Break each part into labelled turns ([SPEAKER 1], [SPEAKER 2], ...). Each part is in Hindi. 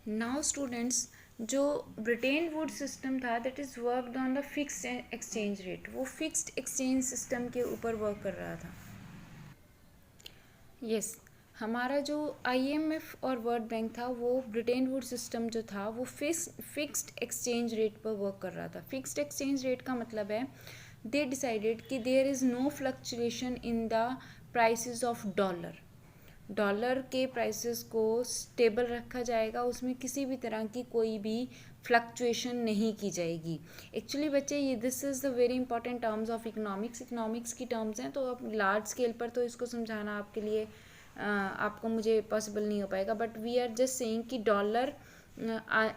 [SPEAKER 1] नाउ स्टूडेंट्स, जो ब्रिटेन वुड सिस्टम था that is worked on the fixed exchange rate, वो फिक्स्ड एक्सचेंज सिस्टम के ऊपर वर्क कर रहा था। यस, हमारा जो आईएमएफ और वर्ल्ड बैंक था वो ब्रिटेन वुड सिस्टम जो था वो फिक्स्ड एक्सचेंज रेट पर वर्क कर रहा था। फिक्स्ड एक्सचेंज रेट का मतलब है दे डिसाइडेड कि there is no fluctuation in the prices of dollar. Dollar के प्राइसेस को स्टेबल रखा जाएगा, उसमें किसी भी तरह की कोई भी फ्लक्चुएशन नहीं की जाएगी। एक्चुअली बच्चे ये this is the very important terms of economics की टर्म्स हैं, तो अब लार्ज स्केल पर तो इसको समझाना आपके लिए आपको मुझे पॉसिबल नहीं हो पाएगा, but we are just saying कि dollar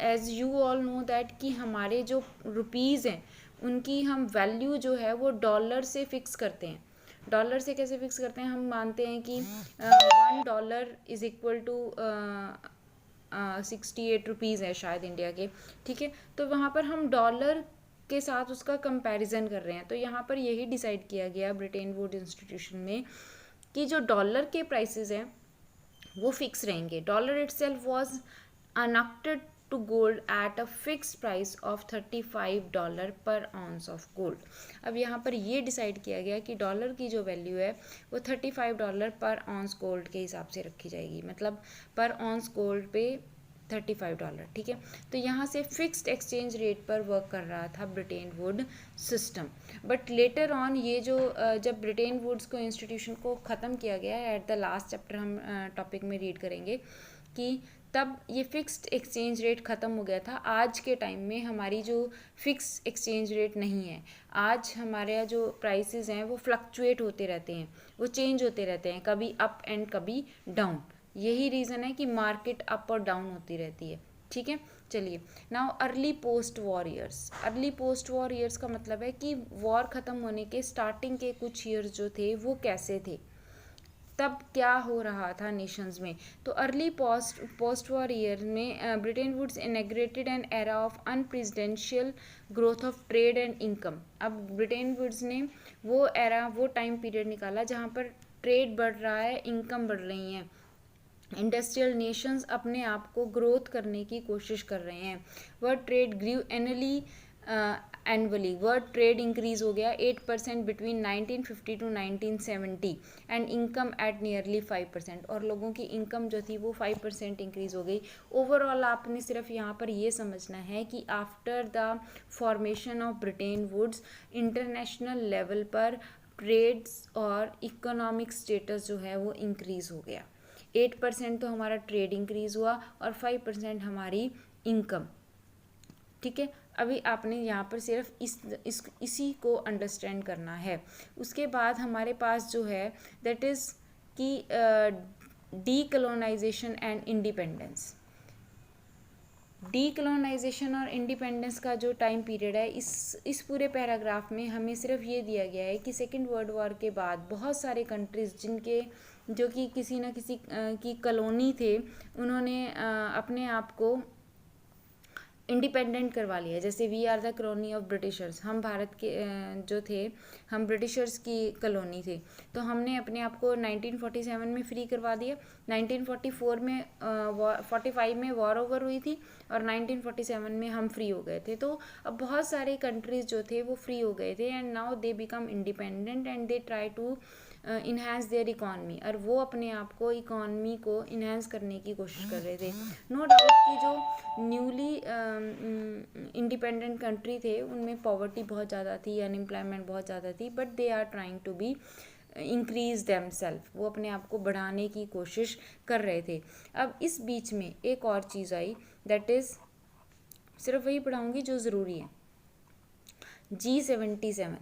[SPEAKER 1] as you all know that कि हमारे जो रुपीज़ हैं उनकी हम वैल्यू जो है वो डॉलर से फिक्स करते हैं। डॉलर से कैसे फिक्स करते हैं? हम मानते हैं कि $1 इज़ इक्वल टू 68 रुपीज़ है शायद इंडिया के, ठीक है। तो वहाँ पर हम डॉलर के साथ उसका कंपैरिजन कर रहे हैं। तो यहाँ पर यही डिसाइड किया गया ब्रिटेन वुड इंस्टीट्यूशन में कि जो डॉलर के प्राइसेस हैं वो फिक्स रहेंगे। डॉलर इटसेल्फ वाज अनक्टेड to gold at a fix price of $35 per ounce of gold. अब यहाँ पर ये डिसाइड किया गया कि डॉलर की जो वैल्यू है वो $35 पर आउंस गोल्ड के हिसाब से रखी जाएगी, मतलब पर आउंस गोल्ड पे $35, ठीक है। तो यहाँ से फिक्स्ड एक्सचेंज रेट पर वर्क कर रहा था Britain would system. But later on ये जो जब ब्रिटेन वुड्स को इंस्टीट्यूशन को ख़त्म किया गया, एट द लास्ट चैप्टर हम टॉपिक में रीड करेंगे कि तब ये फिक्स्ड एक्सचेंज रेट ख़त्म हो गया था। आज के टाइम में हमारी जो फिक्स एक्सचेंज रेट नहीं है, आज हमारे जो प्राइसेस हैं वो फ्लक्चुएट होते रहते हैं, वो चेंज होते रहते हैं, कभी अप एंड कभी डाउन। यही रीज़न है कि मार्केट अप और डाउन होती रहती है, ठीक है। चलिए, now early post war years. Early post war years का मतलब है कि वॉर ख़त्म होने के स्टार्टिंग के कुछ ईयर्स जो थे वो कैसे थे, तब क्या हो रहा था नेशंस में। तो अर्ली पोस्ट वॉर ईयर में Bretton Woods inaugurated an era of unprecedented growth of trade and income. अब ब्रिटेन वुड्स ने वो एरा, वो टाइम पीरियड निकाला जहाँ पर ट्रेड बढ़ रहा है, इनकम बढ़ रही हैं, इंडस्ट्रियल नेशंस अपने आप को ग्रोथ करने की कोशिश कर रहे हैं। World trade grew annually world trade increase हो गया 8% between 1950 to 1970 and income at nearly 5%, और लोगों की इनकम जो थी वो 5% इंक्रीज हो गई। ओवरऑल आपने सिर्फ यहाँ पर ये समझना है कि after the formation of Bretton Woods international level पर ट्रेड्स और इकोनॉमिक स्टेटस जो है वो इंक्रीज हो गया। 8% तो हमारा ट्रेड इंक्रीज हुआ और 5% हमारी इनकम, ठीक है। अभी आपने यहाँ पर सिर्फ इसी को अंडरस्टैंड करना है। उसके बाद हमारे पास जो है दैट इज़ कि डीकोलोनाइजेशन एंड इंडिपेंडेंस। डीकोलोनाइजेशन और इंडिपेंडेंस का जो टाइम पीरियड है, इस पूरे पैराग्राफ में हमें सिर्फ ये दिया गया है कि सेकेंड वर्ल्ड वॉर के बाद बहुत सारे कंट्रीज़ जिनके जो कि किसी न किसी की कॉलोनी थे, उन्होंने अपने आप को इंडिपेंडेंट करवा लिया। जैसे we are the colony of Britishers, हम भारत के जो थे, हम ब्रिटिशर्स की कॉलोनी थे, तो हमने अपने आप को 1947 में फ्री करवा दिया। 1944 में 45 में वॉर ओवर हुई थी और 1947 में हम फ्री हो गए थे। तो अब बहुत सारे कंट्रीज़ जो थे वो फ्री हो गए थे and now they become independent and they try to enhance their economy, और वो अपने आप को इकॉनमी को इन्हांस करने की कोशिश कर रहे थे। नो डाउट कि जो न्यूली इंडिपेंडेंट कंट्री थे उनमें पॉवर्टी बहुत ज़्यादा थी, अनएम्प्लॉयमेंट बहुत ज़्यादा थी, but they are trying to be increase them self, वो अपने आप को बढ़ाने की कोशिश कर रहे थे। अब इस बीच में एक और चीज़ आई, दैट इज़ सिर्फ वही पढ़ाऊँगी जो ज़रूरी है। G77,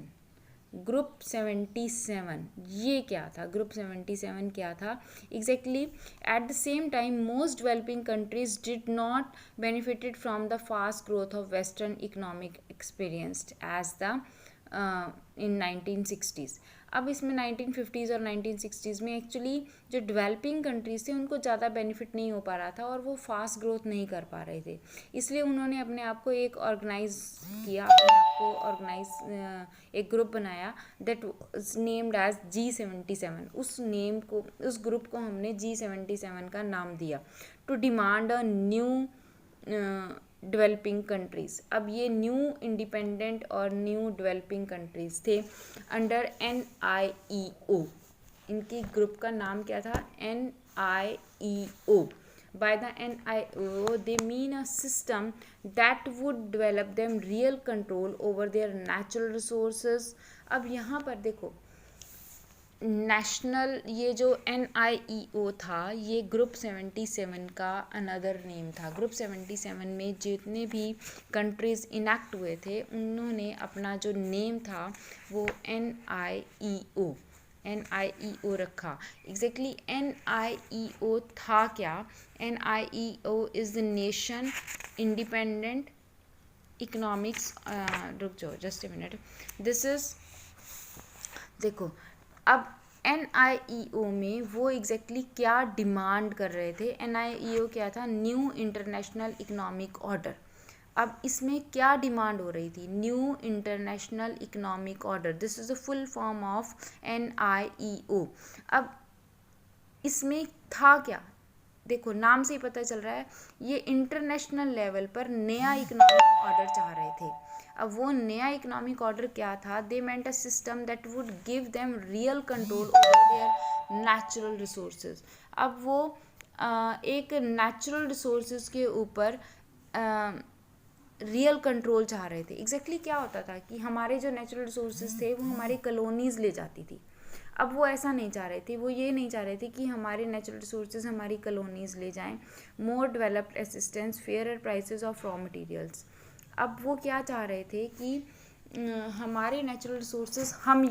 [SPEAKER 1] ग्रुप 77, ये क्या था? ग्रुप 77 क्या था exactly? At the same time most developing countries did not benefited from the fast growth of western economic experienced as the in 1960s। अब इसमें 1950s और 1960s में एक्चुअली जो डेवलपिंग कंट्रीज थे उनको ज़्यादा बेनिफिट नहीं हो पा रहा था और वो फास्ट ग्रोथ नहीं कर पा रहे थे, इसलिए उन्होंने अपने आप को एक ऑर्गेनाइज किया, अपने आप को ऑर्गेनाइज एक ग्रुप बनाया that was named as G77। उस ग्रुप को हमने G77 का नाम दिया। To demand a new developing countries. अब ये न्यू इंडिपेंडेंट और न्यू डेवलपिंग कंट्रीज़ थे अंडर NIEO। इनकी ग्रुप का नाम क्या था? NIEO। By the NIEO they mean a system that would develop them real control over their natural resources। अब यहाँ पर देखो नेशनल, ये जो NIEO था ये ग्रुप 77 का अनदर नेम था। ग्रुप 77 में जितने भी कंट्रीज़ इनैक्ट हुए थे उन्होंने अपना जो नेम था वो NIEO रखा। एग्जैक्टली NIEO था क्या? NIEO is the nation independent economics, रुक जाओ just a minute, this is, देखो अब NIEO में वो एग्जैक्टली क्या डिमांड कर रहे थे? NIEO क्या था? New international economic order. अब इसमें क्या डिमांड हो रही थी? New international economic order, this is the full form of NIEO। अब इसमें था क्या? देखो नाम से ही पता चल रहा है ये इंटरनेशनल लेवल पर नया इकोनॉमिक ऑर्डर चाह रहे थे। अब वो नया इकोनॉमिक ऑर्डर क्या था? They meant a system that would give them real control over their natural resources. अब वो एक नेचुरल रिसोर्सेज के ऊपर रियल कंट्रोल चाह रहे थे। एग्जैक्टली क्या होता था कि हमारे जो नेचुरल रिसोर्सेज थे वो हमारी कॉलोनीज़ ले जाती थी। अब वो ऐसा नहीं चाह रहे थे, वो ये नहीं चाह रहे थे कि हमारे नेचुरल रिसोर्सेज हमारी कॉलोनीज़ ले जाएं। More developed assistance, fair prices of raw materials. अब वो क्या चाह रहे थे कि हमारे नेचुरल रिसोर्सेज हम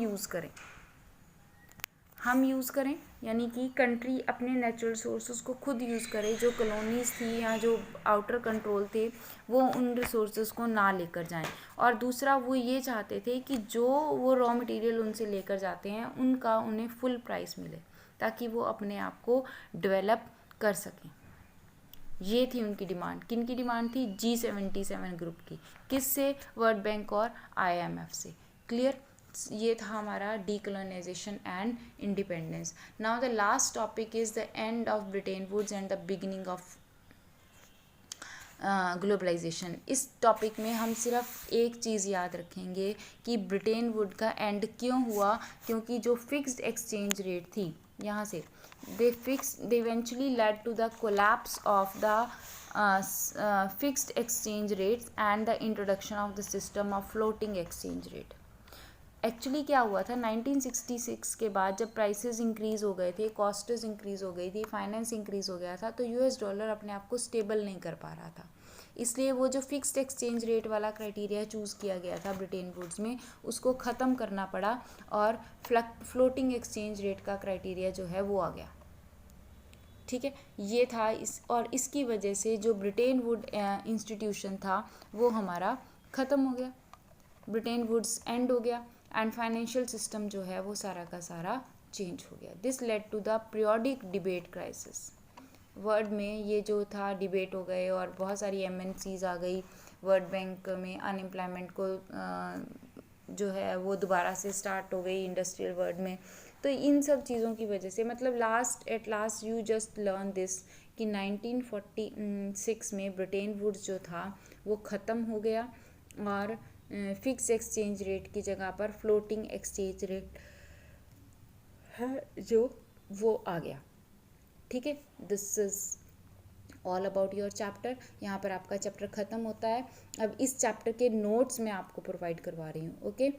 [SPEAKER 1] यूज़ करें, यानी कि कंट्री अपने नेचुरल रिसोर्सेज को खुद यूज़ करे। जो कॉलोनीज़ थी या जो आउटर कंट्रोल थे वो उन रिसोर्सेज को ना लेकर जाएं। और दूसरा वो ये चाहते थे कि जो वो रॉ मटेरियल उनसे लेकर जाते हैं उनका उन्हें फुल प्राइस मिले ताकि वो अपने आप को डेवलप कर सकें। ये थी उनकी डिमांड। किन की डिमांड थी? G77 ग्रुप की। किससे? वर्ल्ड बैंक और IMF से। क्लियर? ये था हमारा decolonisation and independence. Now the last topic is the end of Bretton Woods and the beginning of globalisation. इस टॉपिक में हम सिर्फ एक चीज़ याद रखेंगे कि ब्रिटेन वुड का एंड क्यों हुआ, क्योंकि जो फिक्स्ड एक्सचेंज रेट थी यहाँ से they eventually led to the collapse of the fixed exchange rates and the introduction of the system of floating exchange rate। Actually क्या हुआ था 1966 के बाद जब प्राइसेस इंक्रीज़ हो गए थे, कॉस्ट्स इंक्रीज़ हो गई थी, फाइनेंस इंक्रीज़ हो गया था, तो US डॉलर अपने आप को स्टेबल नहीं कर पा रहा था। इसलिए वो जो फिक्स्ड एक्सचेंज रेट वाला क्राइटेरिया चूज़ किया गया था ब्रिटेन वुड्स में उसको ख़त्म करना पड़ा और फ्लोटिंग एक्सचेंज रेट का क्राइटेरिया जो है वो आ गया। ठीक है, ये था और इसकी वजह से जो ब्रिटेन वुड इंस्टीट्यूशन था वो हमारा ख़त्म हो गया, ब्रिटेन वुड्स एंड हो गया एंड फाइनेंशियल सिस्टम जो है वो सारा का सारा चेंज हो गया। This led to the periodic debate crisis. World में ये जो था डिबेट हो गए और बहुत सारी MNCs आ गई। वर्ल्ड बैंक में अनएम्प्लॉयमेंट को जो है वो दोबारा से स्टार्ट हो गई इंडस्ट्रियल वर्ल्ड में। तो इन सब चीज़ों की वजह से मतलब at last you just learn this कि 1946 में ब्रिटेन वुड्स जो था वो ख़त्म हो गया और फिक्स एक्सचेंज रेट की जगह पर फ्लोटिंग एक्सचेंज रेट है जो वो आ गया। ठीक है, this is all about your chapter. यहाँ पर आपका चैप्टर ख़त्म होता है। अब इस चैप्टर के नोट्स मैं आपको प्रोवाइड करवा रही हूँ। ओके।